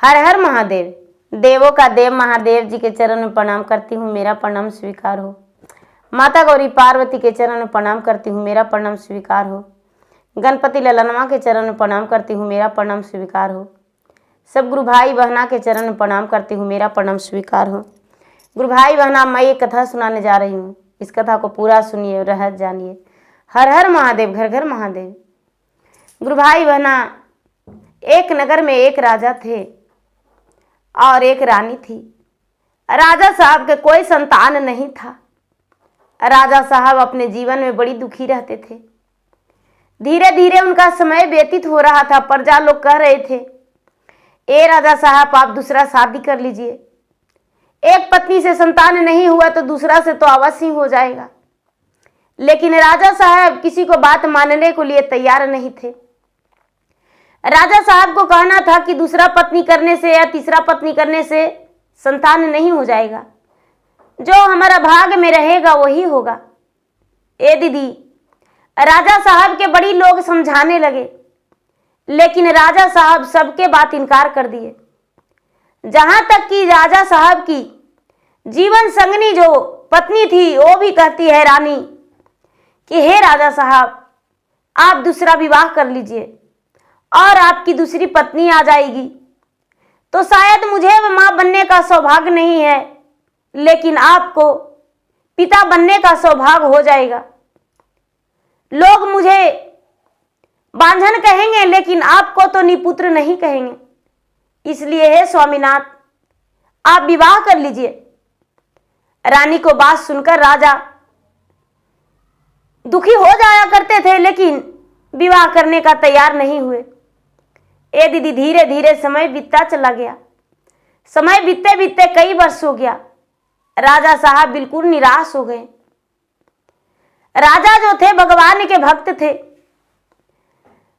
हर हर महादेव। देवों का देव महादेव जी के चरण में प्रणाम करती हूँ, मेरा प्रणाम स्वीकार हो। माता गौरी पार्वती के चरण में प्रणाम करती हूँ, मेरा प्रणाम स्वीकार हो। गणपति ललनवा के चरण में प्रणाम करती हूँ, मेरा प्रणाम स्वीकार हो। सब गुरु भाई बहना के चरण में प्रणाम करती हूँ, मेरा प्रणाम स्वीकार हो। गुरु भाई बहना, मैं एक कथा सुनाने जा रही हूँ, इस कथा को पूरा सुनिए, रहस्य जानिए। हर हर महादेव, घर घर महादेव। गुरु भाई बहना, एक नगर में एक राजा थे और एक रानी थी। राजा साहब के कोई संतान नहीं था। राजा साहब अपने जीवन में बड़ी दुखी रहते थे। धीरे धीरे उनका समय व्यतीत हो रहा था। प्रजा लोग कह रहे थे, ए राजा साहब, आप दूसरा शादी कर लीजिए। एक पत्नी से संतान नहीं हुआ तो दूसरा से तो अवश्य हो जाएगा। लेकिन राजा साहब किसी को बात मानने को लिए तैयार नहीं थे। राजा साहब को कहना था कि दूसरा पत्नी करने से या तीसरा पत्नी करने से संतान नहीं हो जाएगा, जो हमारा भाग में रहेगा वही होगा। ए दीदी, राजा साहब के बड़ी लोग समझाने लगे, लेकिन राजा साहब सबके बात इनकार कर दिए। जहां तक कि राजा साहब की जीवन संगनी जो पत्नी थी, वो भी कहती है रानी कि हे राजा साहब, आप दूसरा विवाह कर लीजिए और आपकी दूसरी पत्नी आ जाएगी तो शायद मुझे मां बनने का सौभाग्य नहीं है, लेकिन आपको पिता बनने का सौभाग्य हो जाएगा। लोग मुझे बांझन कहेंगे, लेकिन आपको तो निपुत्र नहीं कहेंगे। इसलिए हे स्वामीनाथ, आप विवाह कर लीजिए। रानी को बात सुनकर राजा दुखी हो जाया करते थे, लेकिन विवाह करने का तैयार नहीं हुए। ए दीदी, धीरे धीरे समय बीतता चला गया। समय बीतते बीतते कई वर्ष हो गया। राजा साहब बिल्कुल निराश हो गए। राजा जो थे भगवान के भक्त थे।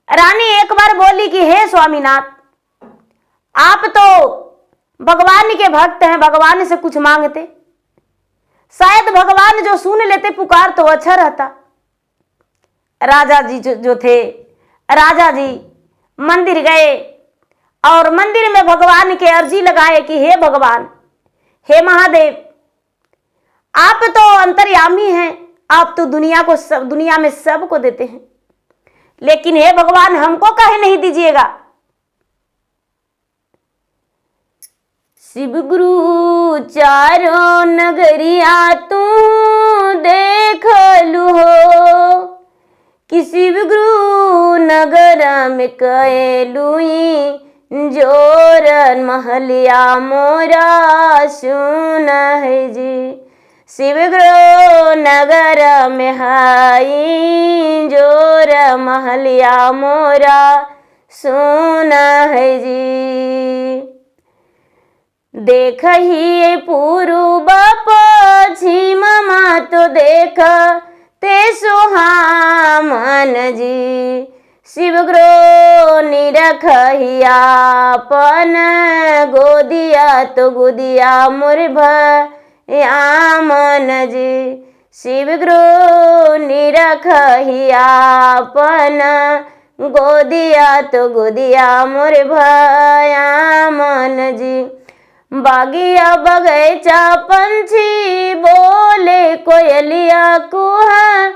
रानी एक बार बोली कि हे स्वामीनाथ, आप तो भगवान के भक्त हैं, भगवान से कुछ मांगते, शायद भगवान जो सुन लेते पुकार तो अच्छा रहता। राजा जी जो थे, राजा जी मंदिर गए और मंदिर में भगवान के अर्जी लगाए कि हे भगवान, हे महादेव, आप तो अंतर्यामी हैं, आप तो दुनिया में सबको देते हैं, लेकिन हे भगवान, हमको काहे नहीं दीजिएगा। शिव गुरु चारों नगरिया तू देख लू हो, कि शिव गुरु नगर में कैलुई जोरन महलिया मोरा सुन है जी। शिव गुरु नगर में हाई जोर महलिया मोरा सुन है जी। देख ही पूर्व पश्चिम तो देख ते सुहामन जी। शिव गुरु निरखिया पन गोदिया तो गोदिया मुर्भ यामन जी। शिव गुरु निरखिया पन गोदिया तो गोदिया मुर्भ यामन जी। बागिया बगैचा पंछी बोले, कोयलिया कुहा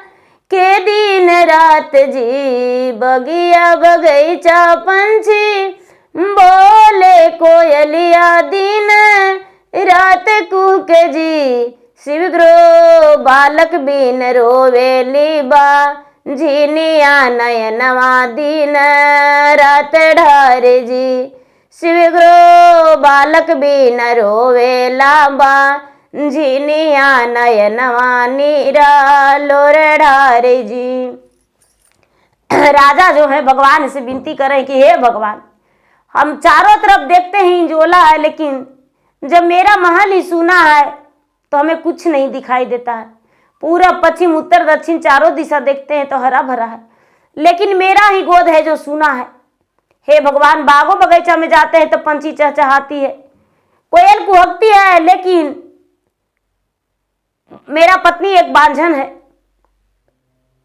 के दिन रात जी। बगिया बगैचा पंछी बोले, कोयलिया दिन रात कुह के जी। शिव गुरु बालक बिन रोवेली बा, झिनिया नयनवा दिन रात ढारे जी। शिव गुरु बालक बिन रोवेला बा, झिनिया नयनवा नीरा लोर ढारे जी। राजा जो है भगवान से विनती करें कि हे भगवान, हम चारों तरफ देखते हैं इंजोला है, लेकिन जब मेरा महल ही सूना है तो हमें कुछ नहीं दिखाई देता है। पूरब पश्चिम उत्तर दक्षिण चारों दिशा देखते हैं तो हरा भरा है, लेकिन मेरा ही गोद है जो सूना है। हे भगवान, बागों बगीचा में जाते हैं तो पंछी चहचहाती है, कोयल कुहकती है, लेकिन मेरा पत्नी एक बांझन है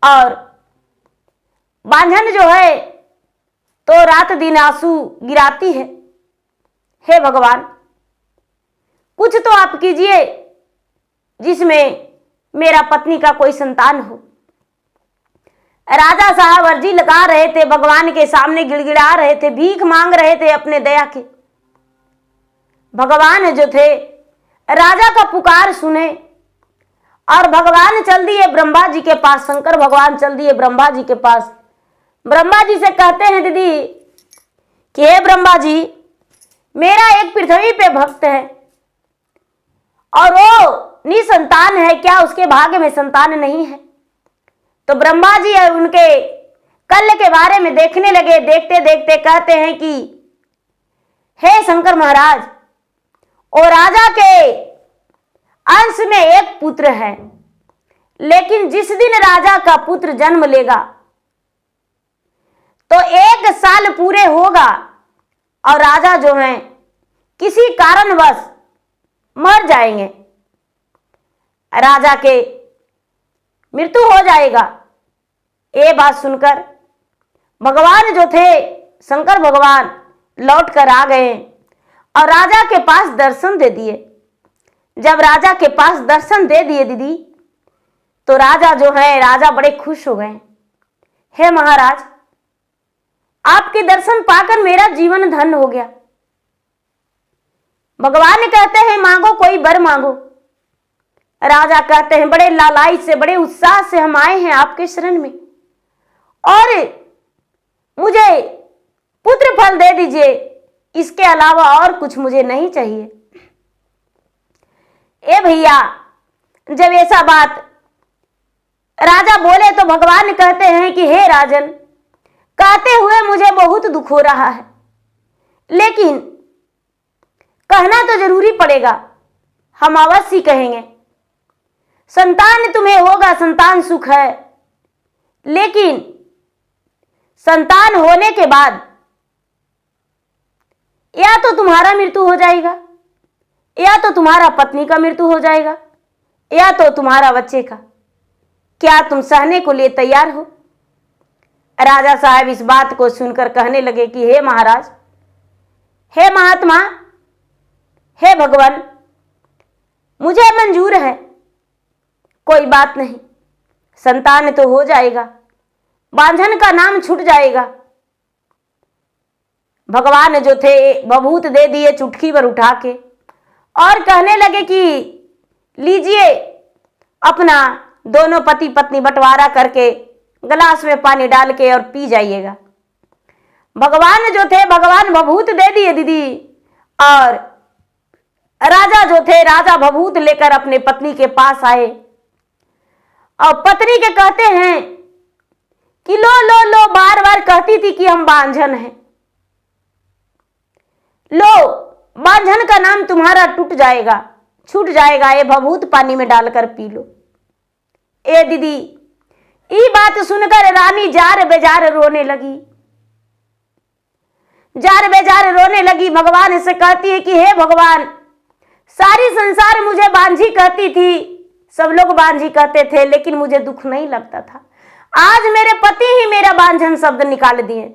और बांझन जो है तो रात दिन आंसू गिराती है। हे भगवान, कुछ तो आप कीजिए जिसमें मेरा पत्नी का कोई संतान हो। राजा साहब अर्जी लगा रहे थे, भगवान के सामने गिड़गिड़ा रहे थे, भीख मांग रहे थे अपने दया के। भगवान जो थे राजा का पुकार सुने और भगवान चल दिए ब्रह्मा जी के पास। शंकर भगवान चल दिए ब्रह्मा जी के पास। ब्रह्मा जी से कहते हैं दीदी कि हे ब्रह्मा जी, मेरा एक पृथ्वी पे भक्त है और वो निसंतान है, क्या उसके भाग्य में संतान नहीं है? तो ब्रह्मा जी उनके कल के बारे में देखने लगे। देखते देखते कहते हैं कि हे शंकर महाराज, और राजा के अंश में एक पुत्र है, लेकिन जिस दिन राजा का पुत्र जन्म लेगा तो 1 साल पूरे होगा और राजा जो हैं किसी कारणवश मर जाएंगे, राजा के मृत्यु हो जाएगा। ये बात सुनकर भगवान जो थे शंकर भगवान लौट कर आ गए और राजा के पास दर्शन दे दिए। जब राजा के पास दर्शन दे दिए दीदी, तो राजा जो है राजा बड़े खुश हो गए। हे महाराज, आपके दर्शन पाकर मेरा जीवन धन्य हो गया। भगवान कहते हैं मांगो कोई वर मांगो। राजा कहते हैं बड़े लालाई से, बड़े उत्साह से हम आए हैं आपके शरण में और मुझे पुत्र फल दे दीजिए, इसके अलावा और कुछ मुझे नहीं चाहिए। ए भैया, जब ऐसा बात राजा बोले तो भगवान कहते हैं कि हे राजन, कहते हुए मुझे बहुत दुख हो रहा है, लेकिन कहना तो जरूरी पड़ेगा। हम अवश्य कहेंगे संतान तुम्हें होगा, संतान सुख है, लेकिन संतान होने के बाद या तो तुम्हारा मृत्यु हो जाएगा, या तो तुम्हारा पत्नी का मृत्यु हो जाएगा, या तो तुम्हारा बच्चे का। क्या तुम सहने को लिए तैयार हो? राजा साहब इस बात को सुनकर कहने लगे कि हे महाराज, हे महात्मा, हे भगवान, मुझे मंजूर है, कोई बात नहीं, संतान तो हो जाएगा, बांझन का नाम छूट जाएगा। भगवान जो थे बभूत दे दिए चुटकी पर उठा के और कहने लगे कि लीजिए, अपना दोनों पति पत्नी बंटवारा करके गिलास में पानी डाल के और पी जाइएगा। भगवान जो थे भगवान बभूत दे दिए दीदी, और राजा जो थे राजा बभूत लेकर अपने पत्नी के पास आए और पत्नी के कहते हैं कि लो लो लो, बार बार कहती थी कि हम बांझन हैं, लो बांझन का नाम तुम्हारा टूट जाएगा, छूट जाएगा, ये बभूत पानी में डालकर पी लो। ए दीदी, ये बात सुनकर रानी जार बेजार रोने लगी, जार बेजार रोने लगी। भगवान से कहती है कि हे भगवान, सारी संसार मुझे बांझी कहती थी, सब लोग बांझी कहते थे, लेकिन मुझे दुख नहीं लगता था। आज मेरे पति ही मेरा बांझन शब्द निकाल दिए।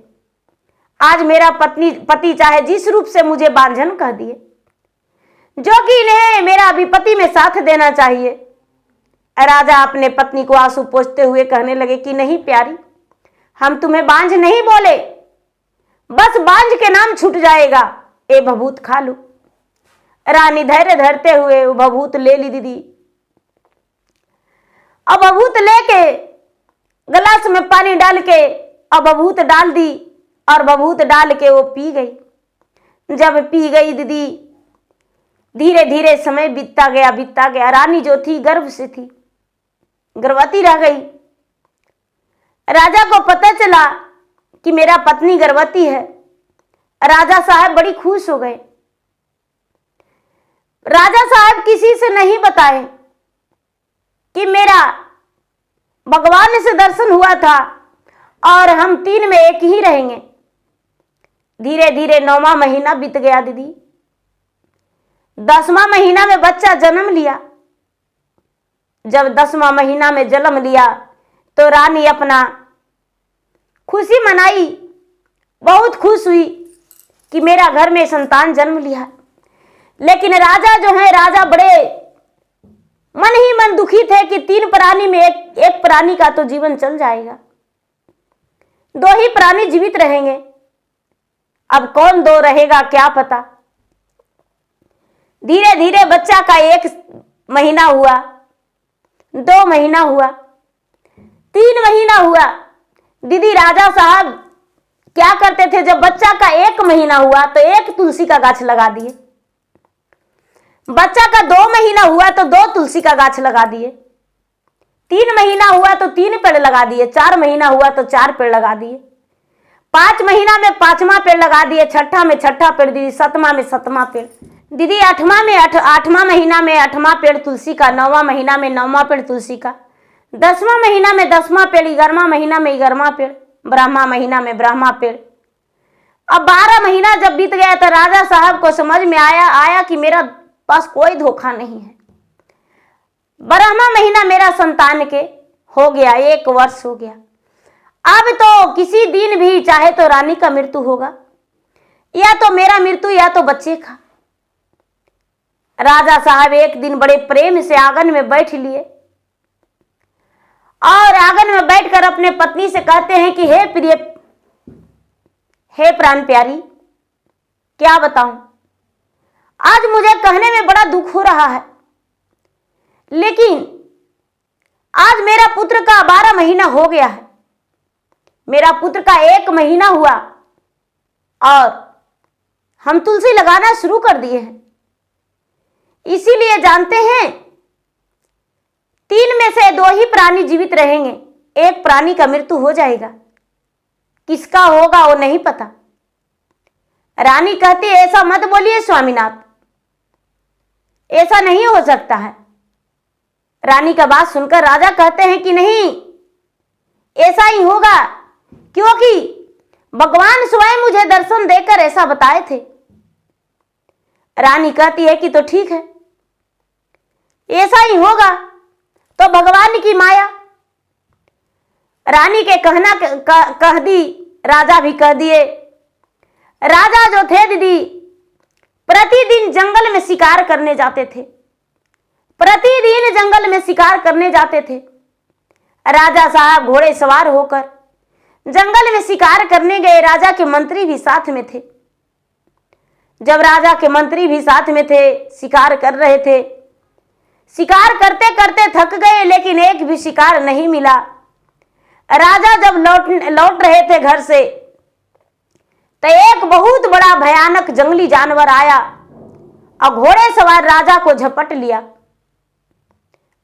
आज मेरा पति चाहे जिस रूप से मुझे बांझन कह दिए, जो कि इन्हें मेरा विपत्ति में साथ देना चाहिए। राजा अपने पत्नी को आंसू पोंछते हुए कहने लगे कि नहीं प्यारी, हम तुम्हें बांझ नहीं बोले, बस बांझ के नाम छूट जाएगा, ए बभूत खा लो। रानी धैर्य धरते हुए वो बभूत ले ली दीदी। अब बभूत लेके गिलास में पानी डाल के अब बभूत डाल दी और बभूत डाल के वो पी गई। जब पी गई दीदी, धीरे धीरे समय बीतता गया। रानी जो थी गर्भ से थी, गर्भवती रह गई। राजा को पता चला कि मेरा पत्नी गर्भवती है। राजा साहब बड़ी खुश हो गए। राजा साहब किसी से नहीं बताए कि मेरा भगवान से दर्शन हुआ था और हम 3 में 1 ही रहेंगे। धीरे धीरे 9वां महीना बीत गया दीदी। 10वां महीना में बच्चा जन्म लिया। जब 10वां महीना में जन्म लिया तो रानी अपना खुशी मनाई, बहुत खुश हुई कि मेरा घर में संतान जन्म लिया। लेकिन राजा जो है, राजा बड़े मन ही मन दुखी थे कि 3 प्राणी में एक प्राणी का तो जीवन चल जाएगा, 2 ही प्राणी जीवित रहेंगे। अब कौन 2 रहेगा क्या पता। धीरे धीरे बच्चा का 1 महीना हुआ, 2 महीना हुआ, 3 महीना हुआ। दीदी राजा साहब क्या करते थे, जब बच्चा का 1 महीना हुआ तो 1 तुलसी का गाछ लगा दिए, बच्चा का 2 महीना हुआ तो 2 तुलसी का गाछ लगा दिए, 3 महीना हुआ तो 3 पेड़ लगा दिए, 4 महीना हुआ तो 4 पेड़ लगा दिए, 5 महीना में 5वां पेड़ लगा दिए, 6ठा में 6ठा पेड़ दीदी, 7वां में 7वां पेड़ दीदी, 8वां महीना में 8वां पेड़ तुलसी का, 9वां महीना में 9वां पेड़ तुलसी का, 10वां महीना में 10वां पेड़, 11वां महीना में 11वां पेड़, 12वां महीना में 12वां पेड़। अब 12 महीना जब बीत गया तो राजा साहब को समझ में आया कि मेरा पास कोई धोखा नहीं है। 12वां महीना मेरा संतान के हो गया, 1 वर्ष हो गया। अब तो किसी दिन भी चाहे तो रानी का मृत्यु होगा, या तो मेरा मृत्यु या तो बच्चे का। राजा साहब एक दिन बड़े प्रेम से आंगन में बैठ लिए और आंगन में बैठकर अपने पत्नी से कहते हैं कि हे प्रिय, हे प्राण प्यारी, क्या बताऊं, आज मुझे कहने में बड़ा दुख हो रहा है, लेकिन आज मेरा पुत्र का 12 महीना हो गया है, मेरा पुत्र का 1 महीना हुआ और हम तुलसी लगाना शुरू कर दिए हैं। इसीलिए जानते हैं 3 में से 2 ही प्राणी जीवित रहेंगे, 1 प्राणी का मृत्यु हो जाएगा, किसका होगा वो नहीं पता। रानी कहती ऐसा मत बोलिए स्वामीनाथ, ऐसा नहीं हो सकता है। रानी का बात सुनकर राजा कहते हैं कि नहीं, ऐसा ही होगा, क्योंकि भगवान स्वयं मुझे दर्शन देकर ऐसा बताए थे। रानी कहती है कि तो ठीक है, ऐसा ही होगा, तो भगवान की माया। रानी के कहना कह दी, राजा भी कह दिए। राजा जो थे दीदी प्रतिदिन जंगल में शिकार करने जाते थे, प्रतिदिन जंगल में शिकार करने जाते थे। राजा साहब घोड़े सवार होकर जंगल में शिकार करने गए, राजा के मंत्री भी साथ में थे। जब राजा के मंत्री भी साथ में थे, शिकार कर रहे थे, शिकार करते करते थक गए, लेकिन एक भी शिकार नहीं मिला। राजा जब लौट रहे थे घर से, तो एक बहुत बड़ा भयानक जंगली जानवर आया और घोड़े सवार राजा को झपट लिया।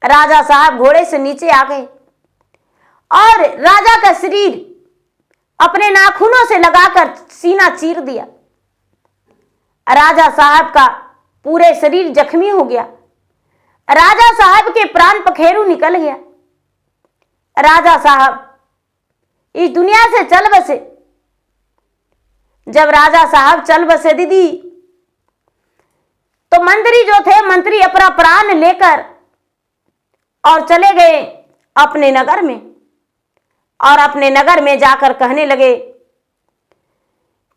राजा साहब घोड़े से नीचे आ गए और राजा का शरीर अपने नाखूनों से लगाकर सीना चीर दिया। राजा साहब का पूरे शरीर जख्मी हो गया, राजा साहब के प्राण पखेरु निकल गया। राजा साहब इस दुनिया से चल बसे। जब राजा साहब चल बसे दीदी, तो मंत्री जो थे, मंत्री अपना प्राण लेकर और चले गए अपने नगर में, और अपने नगर में जाकर कहने लगे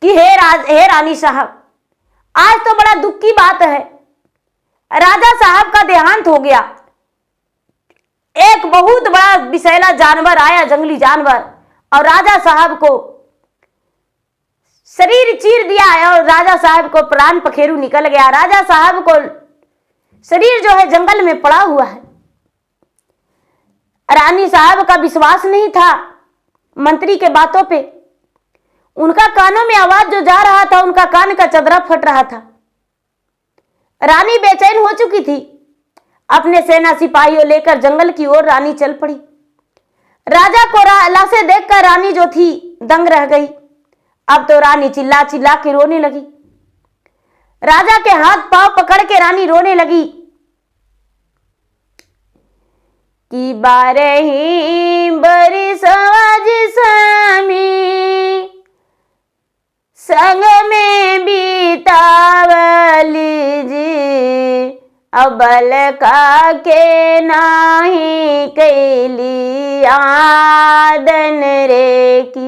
कि हे रानी साहब, आज तो बड़ा दुख की बात है, राजा साहब का देहांत हो गया। एक बहुत बड़ा विषैला जानवर आया, जंगली जानवर, और राजा साहब को शरीर चीर दिया है और राजा साहब को प्राण पखेरु निकल गया। राजा साहब को शरीर जो है जंगल में पड़ा हुआ है। रानी साहब का विश्वास नहीं था मंत्री के बातों पे। उनका कानों में आवाज जो जा रहा था, उनका कान का चदरा फट रहा था। रानी बेचैन हो चुकी थी। अपने सेना सिपाहियों लेकर जंगल की ओर रानी चल पड़ी। राजा को लाशें देखकर रानी जो थी दंग रह गई। अब तो रानी चिल्ला चिल्ला के रोने लगी। राजा के हाथ पांव पकड़ के रानी रोने लगी कि 12 बरसवा स्वामी संग में बीतावली जी, अबल का के नाही कैली आदन रे की।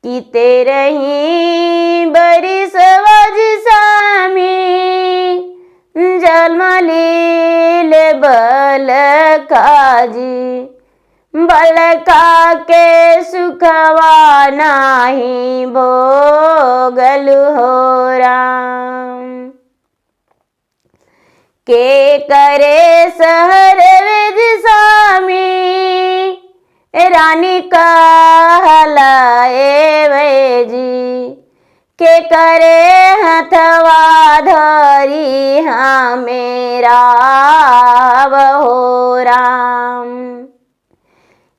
कि तेरे ही बरिस वज सामी जलमलील बल काजी बलका के सुखवा नाही भोगल हो राम। के करे सहर विज स्वामी रानी कहलाए वैजी के करे हथवा धरी हाँ मेरा हो राम।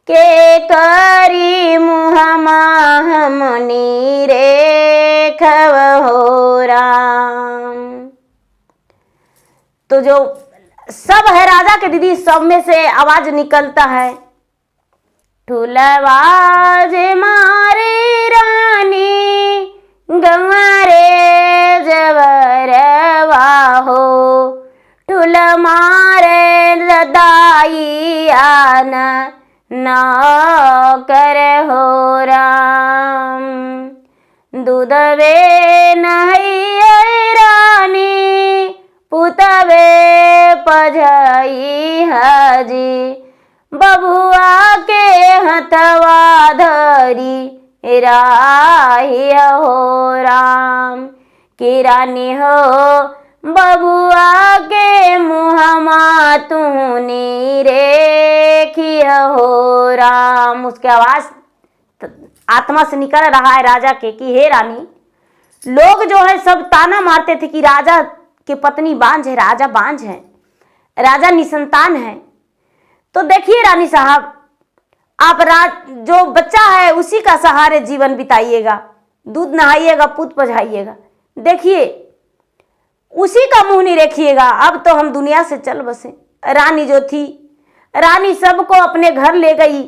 के करी मुहमा हमनी रेखव हो राम। तो जो सब है राजा के दीदी, सब में से आवाज निकलता है, ठुलवाज मारे रानी गंवारे जवरवा हो ठुल मारे लदाई आना नौकर हो राम। दूधवे नहीं रानी पुतवे पझई हाजी बबुआ के हथवा धरी राही हो राम। की रानी हो बबुआ के मुहमा तूनी रेखी हो राम। उसके आवाज आत्मा से निकल रहा है राजा के कि हे रानी, लोग जो है सब ताना मारते थे कि राजा की पत्नी बांझ है, राजा बांझ है, राजा निसंतान है। तो देखिए रानी साहब, आप जो बच्चा है उसी का सहारे जीवन बिताइएगा, दूध नहाइएगा, पूत पझाइएगा, देखिए उसी का मुंह नहीं देखिएगा। अब तो हम दुनिया से चल बसे। रानी जो थी, रानी सबको अपने घर ले गई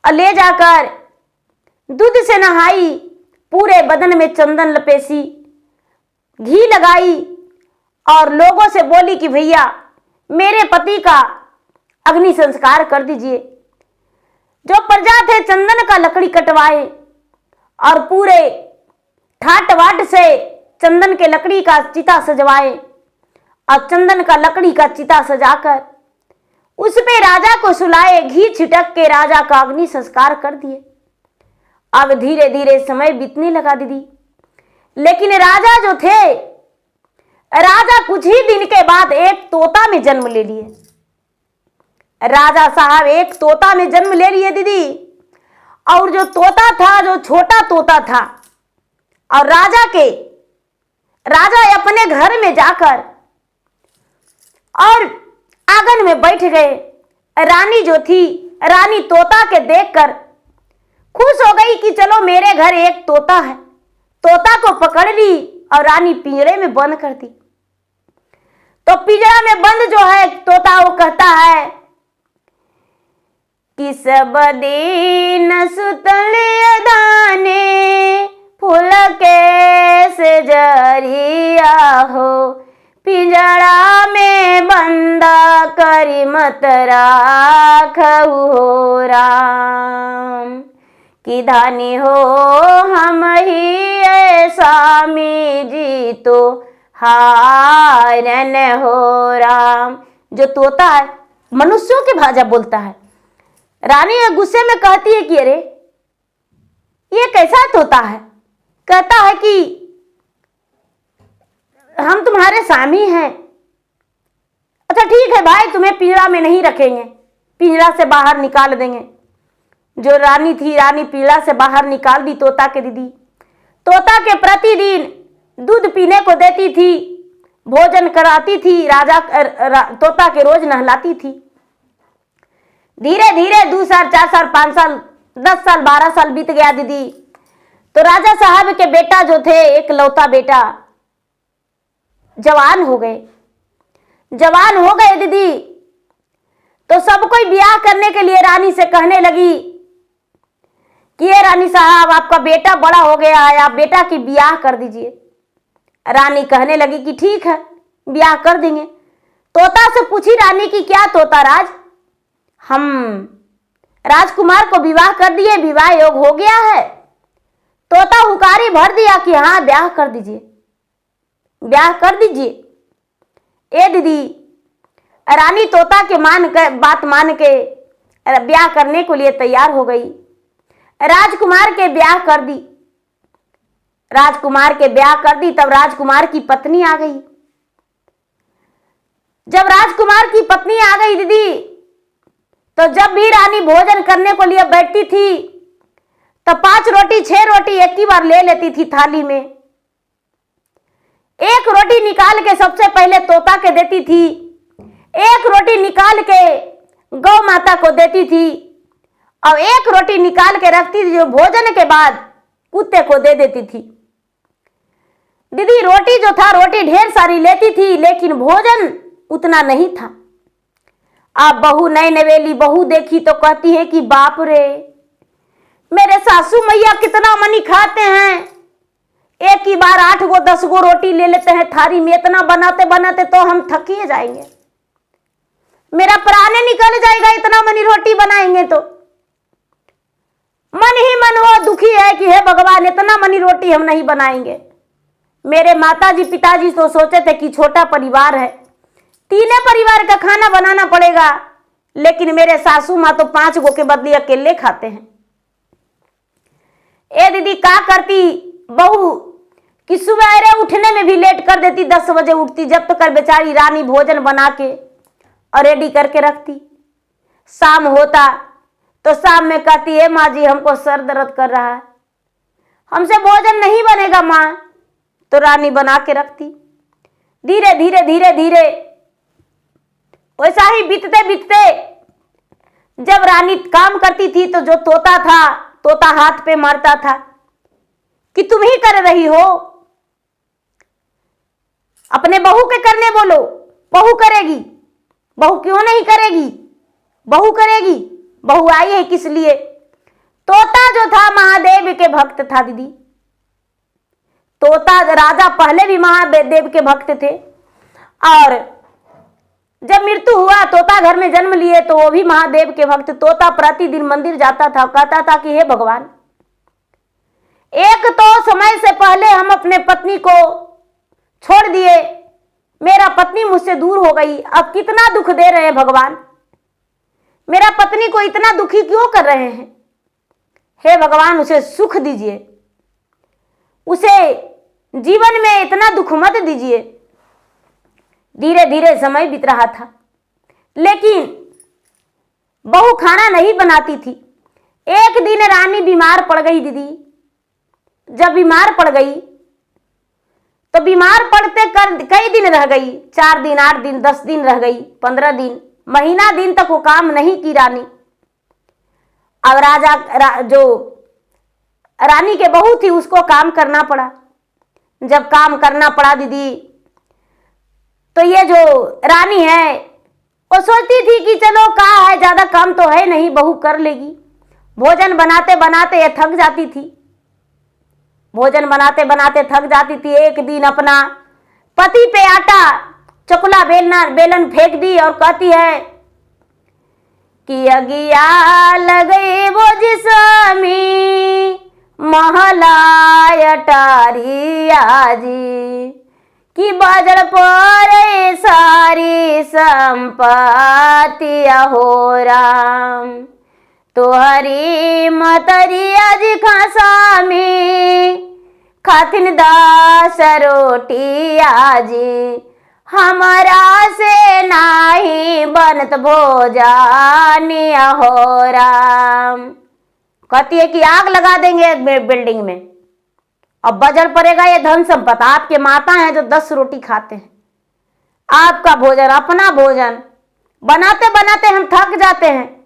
और ले जाकर दूध से नहाई, पूरे बदन में चंदन लपेसी, घी लगाई और लोगों से बोली कि भैया मेरे पति का अग्नि संस्कार कर दीजिए। जो प्रजा थे चंदन का लकड़ी कटवाए और पूरे ठाट वाट से चंदन के लकड़ी का चिता सजवाए और चंदन का लकड़ी का चिता सजाकर उस पे राजा को सुलाए, घी छिटक के राजा का अग्नि संस्कार कर दिए। अब धीरे धीरे समय बीतने लगा दीदी, लेकिन राजा जो थे, राजा कुछ ही दिन के बाद एक तोता में जन्म ले लिए। राजा साहब एक तोता में जन्म ले लिए दीदी, और जो तोता था, जो छोटा तोता था, और राजा अपने घर में जाकर और आंगन में बैठ गए। रानी जो थी, रानी तोता के देखकर खुश हो गई कि चलो मेरे घर एक तोता है। तोता को पकड़ ली और रानी पिंजरे में बंद कर दी। तो पिंजरा में बंद जो है तोता, वो कहता है कि सब दिन सुतल दाने फूल के से जरिया हो पिंजरा में बंदा करी मत राखऊ हो राम। कि धानी हो हम ही स्वामी जी तो हारन हो राम। जो तोता है मनुष्यों की भाषा बोलता है। रानी गुस्से में कहती है कि अरे ये कैसा तोता है। कहता है कि हम तुम्हारे स्वामी हैं। अच्छा ठीक है भाई, तुम्हें पिंजरा में नहीं रखेंगे, पिंजरा से बाहर निकाल देंगे। जो रानी थी, रानी पिंजरा से बाहर निकाल दी तोता के दीदी। तोता के प्रतिदिन दूध पीने को देती थी, भोजन कराती थी, तोता के रोज नहलाती थी। धीरे धीरे 2 साल, 4 साल, 5 साल, 10 साल, 12 साल बीत गया दीदी। तो राजा साहब के बेटा जो थे, एक लौता बेटा, जवान हो गए। जवान हो गए दीदी, तो सब कोई ब्याह करने के लिए रानी से कहने लगी कि ये रानी साहब आपका बेटा बड़ा हो गया है, आप बेटा की ब्याह कर दीजिए। रानी कहने लगी कि ठीक है ब्याह कर देंगे। तोता से पूछी रानी की क्या तोता राज, हम राजकुमार को विवाह कर दिए, विवाह योग हो गया है। तोता हुकारी भर दिया कि हाँ ब्याह कर दीजिए, ब्याह कर दीजिए। ए दीदी, रानी तोता के बात मान के ब्याह करने को लिए तैयार हो गई। राजकुमार के ब्याह कर दी, राजकुमार के ब्याह कर दी। तब राजकुमार की पत्नी आ गई। जब राजकुमार की पत्नी आ गई दीदी, तो जब भी रानी भोजन करने को लिए बैठती थी तो 5 रोटी 6 रोटी एक ही बार ले लेती थी थाली में। एक रोटी निकाल के सबसे पहले तोता के देती थी, एक रोटी निकाल के गौ माता को देती थी, और एक रोटी निकाल के रखती थी जो भोजन के बाद कुत्ते को दे देती थी। दीदी रोटी जो था, रोटी ढेर सारी लेती थी, लेकिन भोजन उतना नहीं था। आप बहू नई नवेली बहू देखी तो कहती है कि बाप रे, मेरे सासू मैया कितना मनी खाते हैं, एक ही बार 8 गो 10 गो रोटी ले लेते हैं थाली में। इतना बनाते बनाते तो हम थकिए जाएंगे, मेरा प्राण निकल जाएगा, इतना मनी रोटी बनाएंगे तो। मन ही मन वो दुखी है कि हे भगवान, इतना मनी रोटी हम नहीं बनाएंगे। मेरे माताजी पिताजी तो सोचे थे कि छोटा परिवार है, 3 परिवार का खाना बनाना पड़ेगा, लेकिन मेरे सासू माँ तो 5 गो के बदले अकेले खाते हैं। ए दीदी क्या करती बहू कि सुबह उठने में भी लेट कर देती, 10 बजे उठती, जब तक बेचारी रानी भोजन बना के और रेडी करके रखती। शाम होता तो शाम में कहती है माँ जी हमको सर दर्द कर रहा है, हमसे भोजन नहीं बनेगा माँ, तो रानी बना के रखती। धीरे धीरे धीरे धीरे वैसा ही बीतते बीतते जब रानी काम करती थी तो जो तोता था, तोता हाथ पे मारता था कि तुम ही कर रही हो, अपने बहू के करने बोलो, बहू करेगी, बहू क्यों नहीं करेगी, बहू करेगी, बहू आई है किस लिए। तोता जो था महादेव के भक्त था दीदी। तोता राजा पहले भी महादेव के भक्त थे, और जब मृत्यु हुआ तोता घर में जन्म लिए तो वो भी महादेव के भक्त। तोता प्रतिदिन मंदिर जाता था, कहता था कि हे भगवान, एक तो समय से पहले हम अपने पत्नी को छोड़ दिए, मेरा पत्नी मुझसे दूर हो गई, अब कितना दुख दे रहे हैं भगवान, मेरा पत्नी को इतना दुखी क्यों कर रहे हैं। हे भगवान उसे सुख दीजिए, उसे जीवन में इतना दुख मत दीजिए। धीरे धीरे समय बीत रहा था, लेकिन बहू खाना नहीं बनाती थी। एक दिन रानी बीमार पड़ गई दीदी। जब बीमार पड़ गई तो बीमार पड़ते कई दिन रह गई, 4 दिन 8 दिन 10 दिन रह गई, 15 दिन महीना दिन तक वो काम नहीं की रानी। अब जो रानी के बहू थी उसको काम करना पड़ा। जब काम करना पड़ा दीदी, तो ये जो रानी है वो सोचती थी कि चलो क्या है, ज्यादा काम तो है नहीं, बहू कर लेगी। भोजन बनाते बनाते ये थक जाती थी, भोजन बनाते बनाते थक जाती थी। एक दिन अपना पति पे आटा चकुला बेलन फेंक दी और कहती है कि अगिया लगे वो जिसमी महलाय टारिया जी कि बाजड़ पर सारी संपत्ति हो राम, तोहरी मतरिया जी खासा में खातिन 10 रोटिया जी, हमारा से नाही बनत भोजानिया हो राम। कहती है कि आग लगा देंगे बिल्डिंग में, अब बजर पड़ेगा ये धन संपत्ति। आपके माता हैं जो 10 रोटी खाते हैं, आपका भोजन अपना भोजन बनाते बनाते हम थक जाते हैं।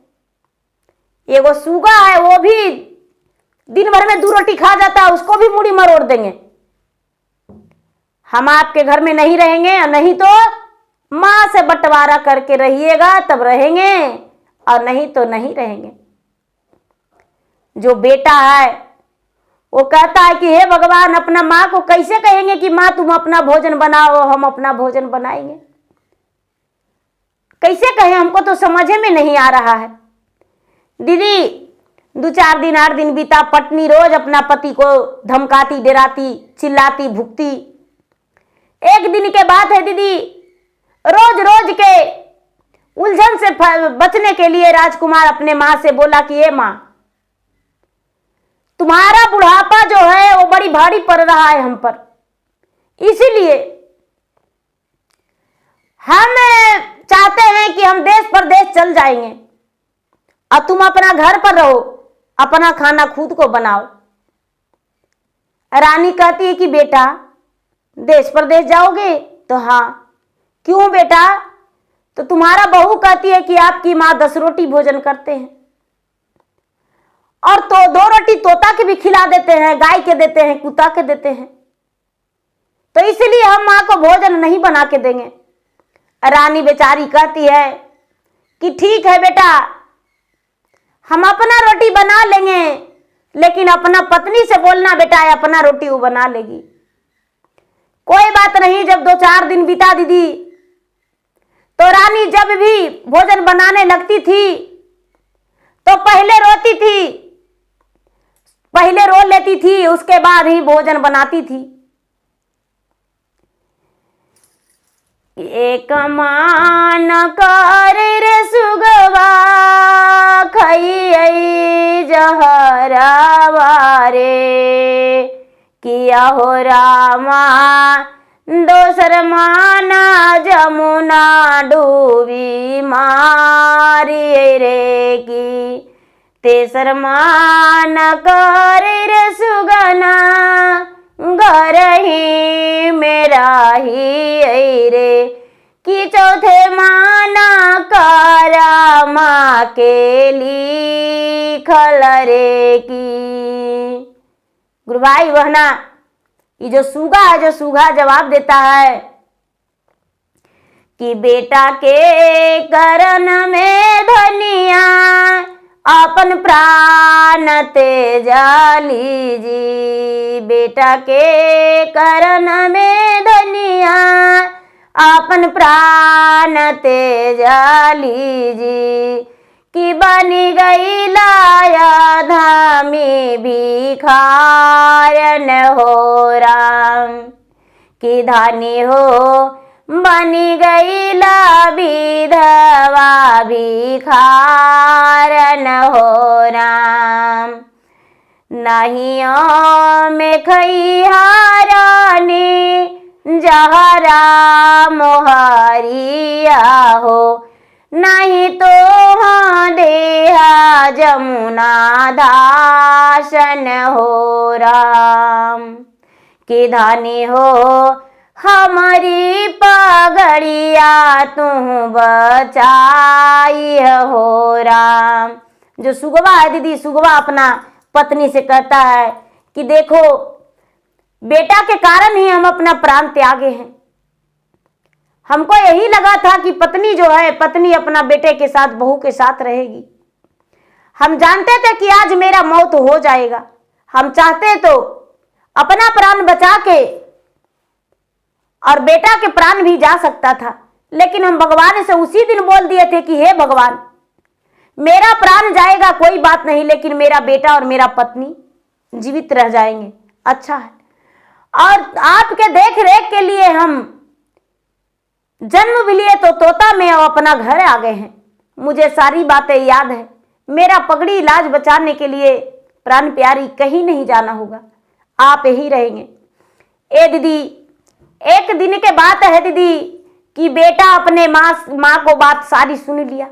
एगो सूगा है वो भी दिन भर में 2 रोटी खा जाता है, उसको भी मुड़ी मरोड़ देंगे। हम आपके घर में नहीं रहेंगे, नहीं तो माँ से बंटवारा करके रहिएगा तब रहेंगे, और नहीं तो नहीं रहेंगे। जो बेटा है वो कहता है कि हे भगवान, अपना माँ को कैसे कहेंगे कि माँ तुम अपना भोजन बनाओ, हम अपना भोजन बनाएंगे, कैसे कहें, हमको तो समझ में नहीं आ रहा है। दीदी 2-4 दिन 8 दिन बीता, पत्नी रोज अपना पति को धमकाती, डराती, चिल्लाती, भुगती। एक दिन के बात है दीदी, रोज रोज के उलझन से बचने के लिए राजकुमार अपने माँ से बोला कि ये माँ, तुम्हारा बुढ़ापा जो है वो बड़ी भारी पड़ रहा है हम पर, इसीलिए हम चाहते हैं कि हम देश परदेश चल जाएंगे और तुम अपना घर पर रहो, अपना खाना खुद को बनाओ। रानी कहती है कि बेटा देश परदेश जाओगे? तो हाँ। क्यों बेटा? तो तुम्हारा बहू कहती है कि आपकी माँ 10 रोटी भोजन करते हैं और तो 2 रोटी तोता के भी खिला देते हैं, गाय के देते हैं, कुत्ता के देते हैं, तो इसलिए हम माँ को भोजन नहीं बना के देंगे। रानी बेचारी कहती है कि ठीक है बेटा, हम अपना रोटी बना लेंगे, लेकिन अपना पत्नी से बोलना बेटा अपना रोटी वो बना लेगी। कोई बात नहीं। जब 2-4 दिन बीता दीदी, तो रानी जब भी भोजन बनाने लगती थी तो पहले रोती थी, पहले रो लेती थी, उसके बाद ही भोजन बनाती थी। एक मान कर रे सुगवा खई जहरवा रे, किया हो रामा दोसर माना जमुना डूबी मारी रे, की तेसर मान कर रे सुगना घर ही मेरा ही रे, कि चौथे माना कारा माँ के लिखल रे की। गुरु भाई बहना, ये जो सूगा है, जो सूगा जवाब देता है कि बेटा के करन में धनिया अपन प्राण तेजा लीजी, बेटा के करन में धनिया अपन प्राण तेजा लीजी, कि बनी गई लाया धामी भिखारन हो राम, कि धानी हो बनी गई ला विधवा भिखारन हो राम, नहीं में खैहारानी जहरा मोहरिया हो, नहीं तो हाँ देहा जमुना दासन हो राम, कि धानी हो हमारी पगड़िया तू बचाई हो राम। जो सुगवा है दीदी, सुगवा अपना पत्नी से कहता है कि देखो बेटा के कारण ही हम अपना प्राण त्यागे हैं, हमको यही लगा था कि पत्नी जो है, पत्नी अपना बेटे के साथ, बहू के साथ रहेगी। हम जानते थे कि आज मेरा मौत हो जाएगा, हम चाहते तो अपना प्राण बचा के और बेटा के प्राण भी जा सकता था, लेकिन हम भगवान से उसी दिन बोल दिए थे कि हे भगवान, मेरा प्राण जाएगा कोई बात नहीं, लेकिन मेरा बेटा और मेरा पत्नी जीवित रह जाएंगे। अच्छा है, और आपके देख रेख के लिए हम जन्म भी लिए तो तोता में अपना घर आ गए हैं। मुझे सारी बातें याद है। मेरा पगड़ी इलाज बचाने के लिए प्राण प्यारी कहीं नहीं जाना होगा, आप यही रहेंगे। ए दीदी, एक दिन के बात है दीदी कि बेटा अपने माँ को बात सारी सुन लिया।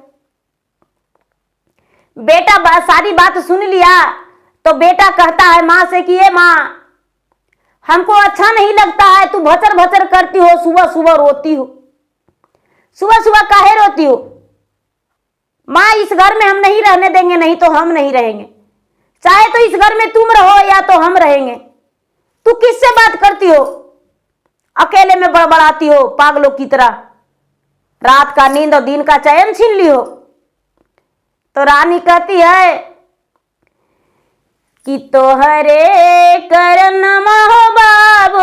बेटा सारी बात सुन लिया तो बेटा कहता है माँ से कि ये माँ, हमको अच्छा नहीं लगता है, तू भचर भचर करती हो, सुबह सुबह रोती हो, सुबह सुबह काहे रोती हो? माँ इस घर में हम नहीं रहने देंगे, नहीं तो हम नहीं रहेंगे, चाहे तो इस घर में तुम रहो या तो हम रहेंगे। तू किससे बात करती हो? अकेले में बड़बड़ाती हो पागलों की तरह, रात का नींद और दिन का चैन छीन ली हो। तो रानी कहती है कि तोहरे करन हो बाबू,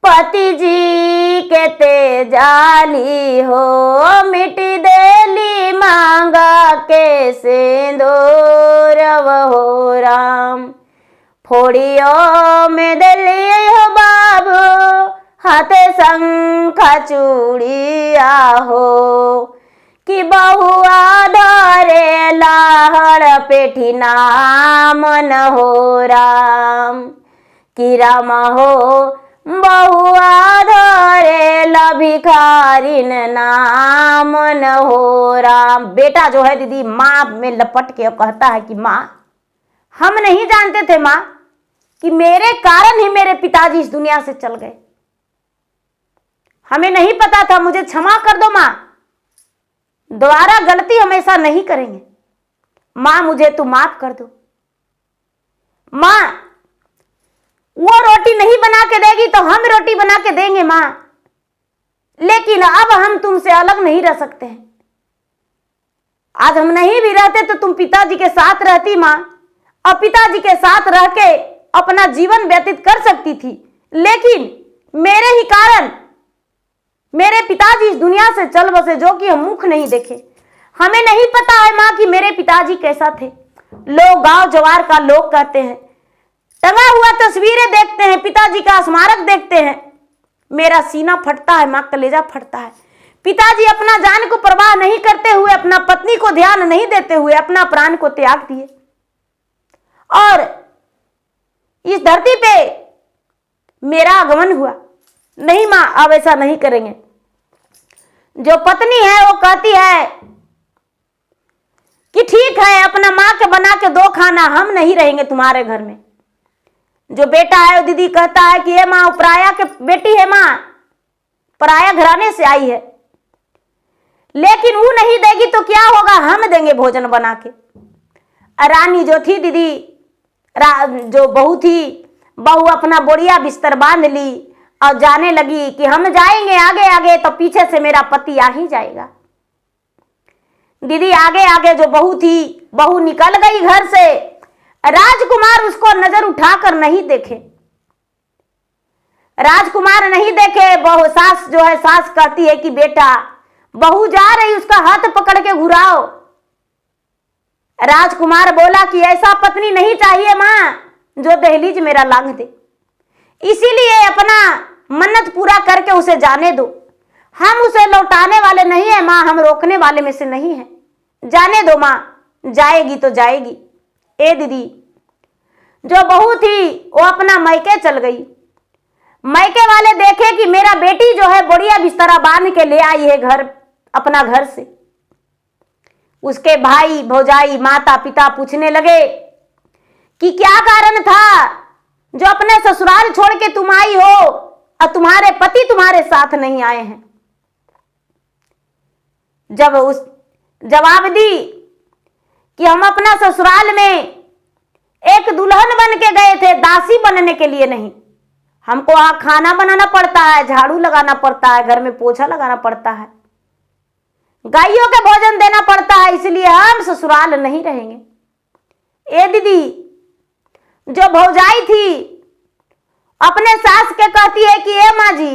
पति जी के तेजाली हो, मिट देली मांगा के सिंदूर हो राम। फोड़ियों में दलिए हो बाबू, हाथे शंख चूड़िया हो। कि बहुआ धरे लाहड़ पेठी नाम न हो राम। कि राम हो बहुआ धरे भिखारिन नाम न हो राम। बेटा जो है दीदी माँ में लपट के कहता है कि माँ, हम नहीं जानते थे माँ कि मेरे कारण ही मेरे पिताजी इस दुनिया से चल गए। हमें नहीं पता था, मुझे क्षमा कर दो माँ, दोबारा गलती हमेशा नहीं करेंगे। माँ मुझे तू माफ कर दो। माँ वो रोटी नहीं बना के देगी तो हम रोटी बना के देंगे माँ, लेकिन अब हम तुमसे अलग नहीं रह सकते हैं। आज हम नहीं भी रहते तो तुम पिताजी के साथ रहती माँ, और पिताजी के साथ रह के अपना जीवन व्यतीत कर सकती थी, लेकिन मेरे ही कारण मेरे पिताजी इस दुनिया से चल बसे, जो कि हम मुख नहीं देखे। हमें नहीं पता है माँ कि मेरे पिताजी कैसा थे। लोग गांव जवार का लोग कहते हैं, टंगा हुआ तस्वीरें देखते हैं, पिताजी का स्मारक देखते हैं, मेरा सीना फटता है माँ, कलेजा फटता है। पिताजी अपना जान को परवाह नहीं करते हुए, अपना पत्नी को ध्यान नहीं देते हुए अपना प्राण को त्याग दिए, और इस धरती पे मेरा आगमन हुआ। नहीं माँ, अब ऐसा नहीं करेंगे। जो पत्नी है वो कहती है कि ठीक है, अपना माँ के बना के दो खाना, हम नहीं रहेंगे तुम्हारे घर में। जो बेटा है वो दीदी कहता है कि ये माँ पराया के बेटी है माँ, पराया घराने से आई है, लेकिन वो नहीं देगी तो क्या होगा, हम देंगे भोजन बना के। रानी जो थी दीदी, जो बहू थी, बहू अपना बोरिया बिस्तर बांध ली और जाने लगी कि हम जाएंगे आगे आगे तो पीछे से मेरा पति आ ही जाएगा। दीदी आगे आगे जो बहू थी, बहू निकल गई घर से। राजकुमार उसको नजर उठाकर नहीं देखे, राजकुमार नहीं देखे। बहू सास जो है, सास कहती है कि बेटा बहू जा रही, उसका हाथ पकड़ के घुराओ। राजकुमार बोला कि ऐसा पत्नी नहीं चाहिए माँ जो दहलीज मेरा लांघ दे, इसीलिए अपना मन्नत पूरा करके उसे जाने दो। हम उसे लौटाने वाले नहीं है माँ, हम रोकने वाले में से नहीं है। जाने दो माँ, जाएगी तो जाएगी। ए दीदी, जो बहू थी वो अपना मायके चल गई। मायके वाले देखे कि मेरा बेटी जो है बढ़िया बिस्तरा बांध के ले आई है घर, अपना घर से। उसके भाई भौजाई माता पिता पूछने लगे कि क्या कारण था जो अपने ससुराल छोड़ के तुम आई हो और तुम्हारे पति तुम्हारे साथ नहीं आए हैं। जब उस जवाब दी कि हम अपना ससुराल में एक दुल्हन बन के गए थे, दासी बनने के लिए नहीं। हमको वहां खाना बनाना पड़ता है, झाड़ू लगाना पड़ता है, घर में पोछा लगाना पड़ता है, गायों के भोजन देना पड़ता है, इसलिए हम ससुराल नहीं रहेंगे। ए दीदी, जो भौजाई थी अपने सास के कहती है कि ए माँ जी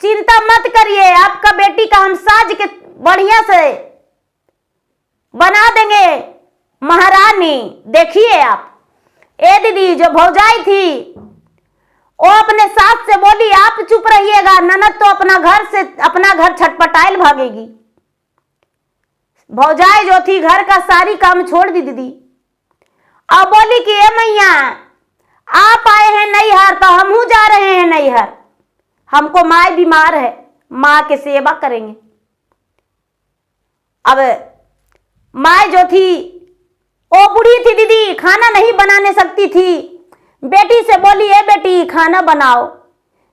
चिंता मत करिए, आपका बेटी का हम साज के बढ़िया से बना देंगे महारानी, देखिए आप। ए दीदी, जो भौजाई थी वो अपने सास से बोली आप चुप रहिएगा, ननद तो अपना घर छटपटाइल भागेगी। भौजाई जो थी घर का सारी काम छोड़ दी दीदी, और बोली कि ए मैया आप आए हैं नैहर तो हम जा रहे हैं नैहर, हमको माँ बीमार है, माँ के सेवा करेंगे। अब माँ जो थी वो बूढ़ी थी दीदी, खाना नहीं बनाने सकती थी। बेटी से बोली ए बेटी खाना बनाओ।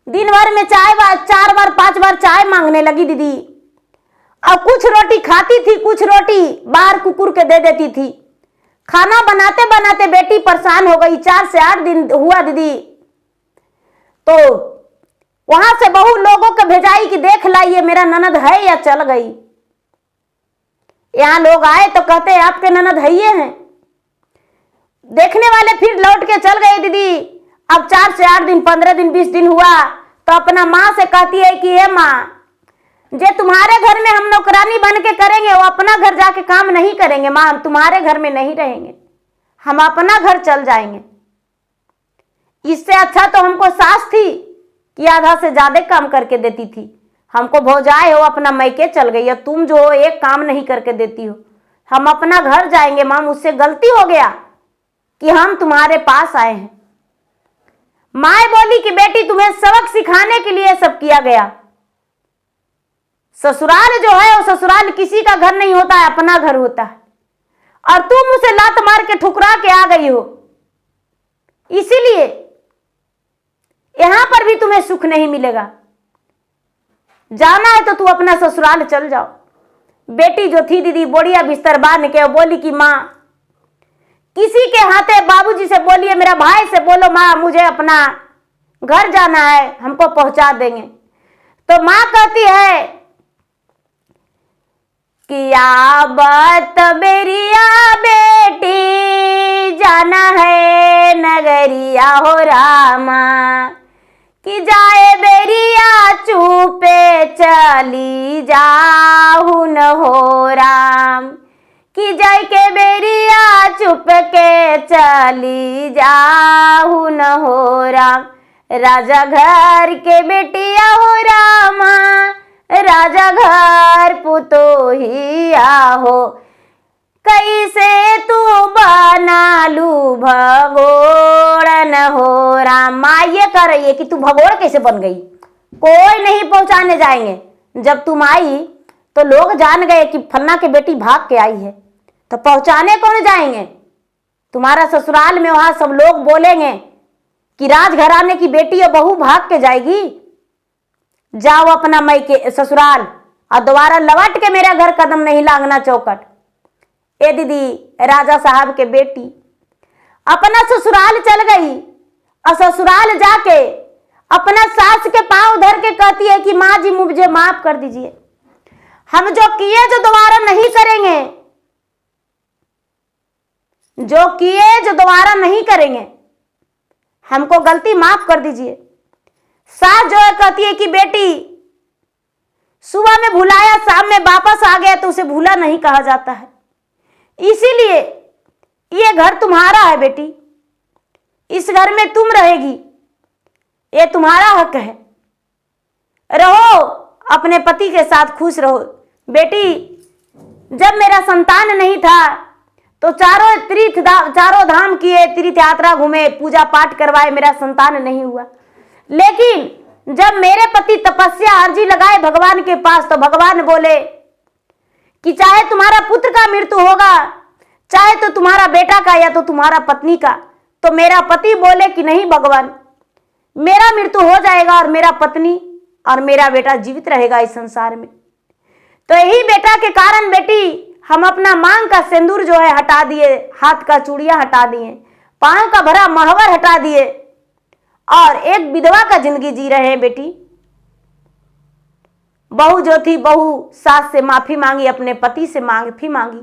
दिन भर में 4 बार 5 बार चाय मांगने लगी दीदी। और कुछ रोटी खाती थी, कुछ रोटी बाहर कुकुर के दे देती थी। खाना बनाते बनाते बेटी परेशान हो गई। 4 से 8 दिन हुआ दीदी, तो वहां से बहू लोगों को भेजाई कि देख लाइए मेरा ननद है या चल गई। यहाँ लोग आए तो कहते आपके ननद है ये हैं। देखने वाले फिर लौट के चल गए दीदी। अब 4 से 8 दिन 15 दिन 20 दिन हुआ तो अपना माँ से कहती है कि ये माँ, जे तुम्हारे घर में हम नौकरानी बन के करेंगे वो अपना घर जाके काम नहीं करेंगे माँ, हम तुम्हारे घर में नहीं रहेंगे, हम अपना घर चल जाएंगे। इससे अच्छा तो हमको सास थी कि आधा से ज्यादा काम करके देती थी। हमको भौजाए हो अपना मैके चल गई, और तुम जो हो एक काम नहीं करके देती हो। हम अपना घर जाएंगे माँ, मुझसे गलती हो गया कि हम तुम्हारे पास आए हैं। माँ बोली कि बेटी तुम्हें सबक सिखाने के लिए सब किया गया। ससुराल जो है वो ससुराल किसी का घर नहीं होता है, अपना घर होता है। और तुम उसे लात मार के ठुकरा के आ गई हो, इसीलिए यहां पर भी तुम्हें सुख नहीं मिलेगा। जाना है तो तू अपना ससुराल चल जाओ। बेटी जो थी दीदी बोड़िया बिस्तर बांध के बोली कि माँ किसी के हाथे बाबूजी से बोलिए, मेरा भाई से बोलो माँ मुझे अपना घर जाना है, हमको पहुंचा देंगे। तो माँ कहती है कि आबत बेरिया बेटी जाना है नगरिया हो रामा, कि जाए बेरिया चुपे चली जाहु न हो राम, कि जाय के बेरिया चुप के चली जाहु न हो राम। राजा घर के बेटिया हो रामा, राजा घर पुतोहिया हो, कैसे तू बना लू भगोड़न हो राम। माँ ये कह रही है कि तू भगोड़ कैसे बन गई, कोई नहीं पहुंचाने जाएंगे। जब तुम आई तो लोग जान गए कि फन्ना की बेटी भाग के आई है, तो पहुंचाने कौन जाएंगे। तुम्हारा ससुराल में वहां सब लोग बोलेंगे कि राजघराने की बेटी और बहू भाग के जाएगी। जाओ अपना मैके ससुराल और दोबारा लौट के मेरा घर कदम नहीं लागना चौकट। ए दीदी राजा साहब के बेटी अपना ससुराल चल गई, और ससुराल जाके अपना सास के पांव धर के कहती है कि माँ जी मुझे माफ कर दीजिए, हम जो किए जो दोबारा नहीं करेंगे, जो किए जो दोबारा नहीं करेंगे, हमको गलती माफ कर दीजिए। सास जो है कहती है कि बेटी सुबह में भुलाया शाम में वापस आ गया तो उसे भूला नहीं कहा जाता है, इसीलिए ये घर तुम्हारा है बेटी, इस घर में तुम रहेगी, ये तुम्हारा हक है। रहो अपने पति के साथ खुश रहो। बेटी जब मेरा संतान नहीं था तो चारों धाम किए, तीर्थ यात्रा घूमे, पूजा पाठ करवाए, मेरा संतान नहीं हुआ। लेकिन जब मेरे पति तपस्या अर्जी लगाए भगवान के पास तो भगवान बोले कि चाहे तुम्हारा पुत्र का मृत्यु होगा, चाहे तो तुम्हारा बेटा का या तो तुम्हारा पत्नी का। तो मेरा पति बोले कि नहीं भगवान, मेरा मृत्यु हो जाएगा और मेरा पत्नी और मेरा बेटा जीवित रहेगा इस संसार में। तो यही बेटा के कारण बेटी हम अपना मांग का सिंदूर जो है हटा दिए, हाथ का चूड़ियां हटा दिए, पांव का भरा महवर हटा दिए और एक विधवा का जिंदगी जी रहे हैं बेटी। बहू जो थी बहू सास से माफी मांगी, अपने पति से माफी मांगी,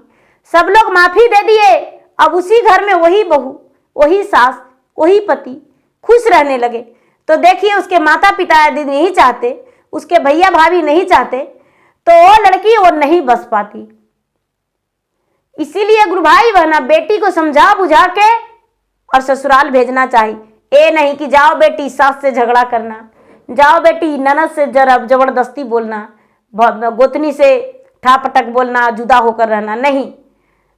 सब लोग माफी दे दिए। अब उसी घर में वही बहू, वही सास, वही पति खुश रहने लगे। तो देखिए उसके माता पिता यदि नहीं चाहते, उसके भैया भाभी नहीं चाहते तो वो लड़की वो नहीं बस पाती। इसीलिए गुरु भाई बहना बेटी को समझा बुझा के और ससुराल भेजना चाहिए। ये नहीं कि जाओ बेटी सास से झगड़ा करना, जाओ बेटी ननद से जबरदस्ती बोलना, गोतनी से ठापटक बोलना, जुदा होकर रहना। नहीं,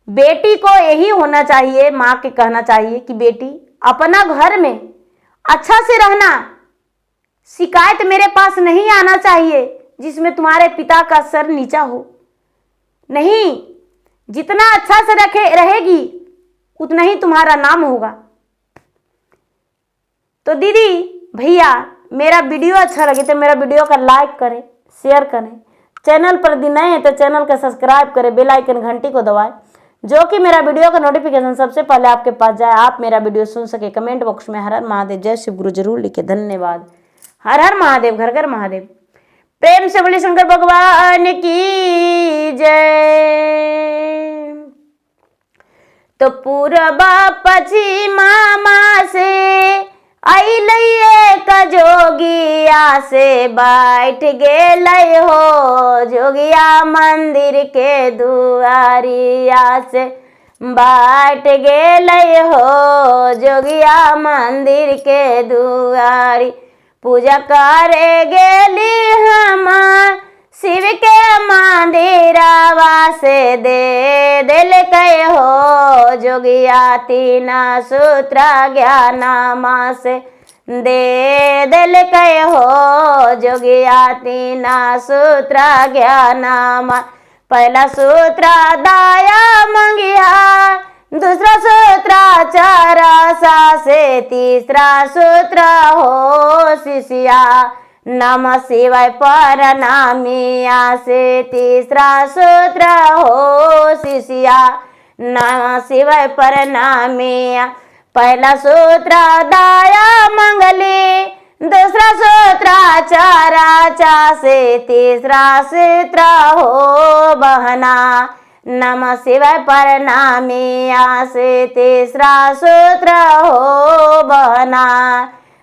बेटी को यही होना चाहिए, माँ के कहना चाहिए कि बेटी अपना घर में अच्छा से रहना, शिकायत मेरे पास नहीं आना चाहिए जिसमें तुम्हारे पिता का सर नीचा हो। नहीं, जितना अच्छा से रहेगी उतना ही तुम्हारा नाम होगा। तो दीदी भैया मेरा वीडियो अच्छा लगे तो मेरा वीडियो का लाइक करें, शेयर करें, चैनल पर यदि नए हैं तो चैनल का सब्सक्राइब करें, बेल आइकन घंटी को दबाएं जो कि मेरा वीडियो का नोटिफिकेशन सबसे पहले आपके पास जाए, आप मेरा वीडियो सुन सके। कमेंट बॉक्स में हर हर महादेव जय शिव गुरु जरूर लिखे। धन्यवाद। हर हर महादेव, घर घर महादेव। प्रेम से बोले शंकर भगवान की जय। तो पूरबा पश्चिमा माँ से अइले का जोगिया से बैठ गेलै हो, जोगिया मंदिर के दुआरिया से बाट गेलै हो जोगिया मंदिर के दुआरी। पूजा करे गेली हम शिव के मंदिरवा से दे दिलकै हो जोगिया तीन सूत्र ज्ञानमा से दे दिलकै हो जोगिया तीन सूत्र ज्ञानमा। पहला सूत्र दाया मंगिया, दूसरा सूत्र चरसा से, तीसरा सूत्र हो शिष्या नमः शिवाय परनामिया से। तीसरा सूत्र हो शिष्या नमः शिवाय परनामिया। पहला सूत्र दाया मंगली, दूसरा सूत्र चराचा से, तीसरा सूत्र हो बहना नमः शिवाय परनामिया से। तीसरा सूत्र हो बहना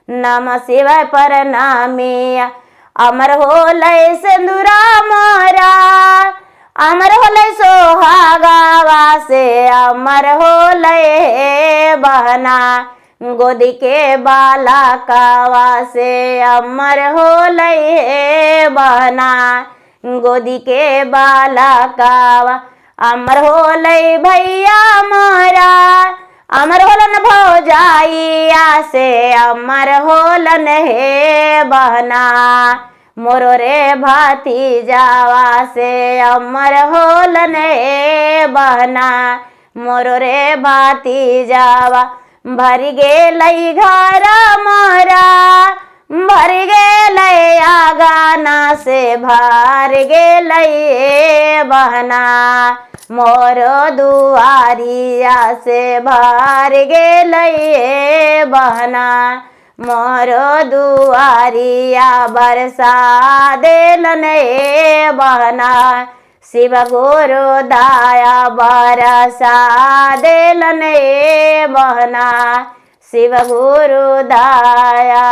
नमः शिवाय परनामिया। अमर होलै सिंदूरा मोरा, अमर होलै सोहागावा से, अमर होलै बहना गोदी के बाला कावा से, अमर होलै बहना गोदी के बाला कावा। अमर होलै भैया मोरा, अमर होलन भौजाइया से, अमर होलन हे बहना मोरो रे भतीजावा से, अमर होलन हे बहना मोरो रे भतीजावा। भर गेलै घर मोरा, भर गेलै आगाना से, भर गेलै बहना मोरो दुआरिया से, भर गेलै बहना मोरो दुआरिया। बरसा देलन बहना शिव गुरु दया, बरसा देलन बहना शिव गुरु दया।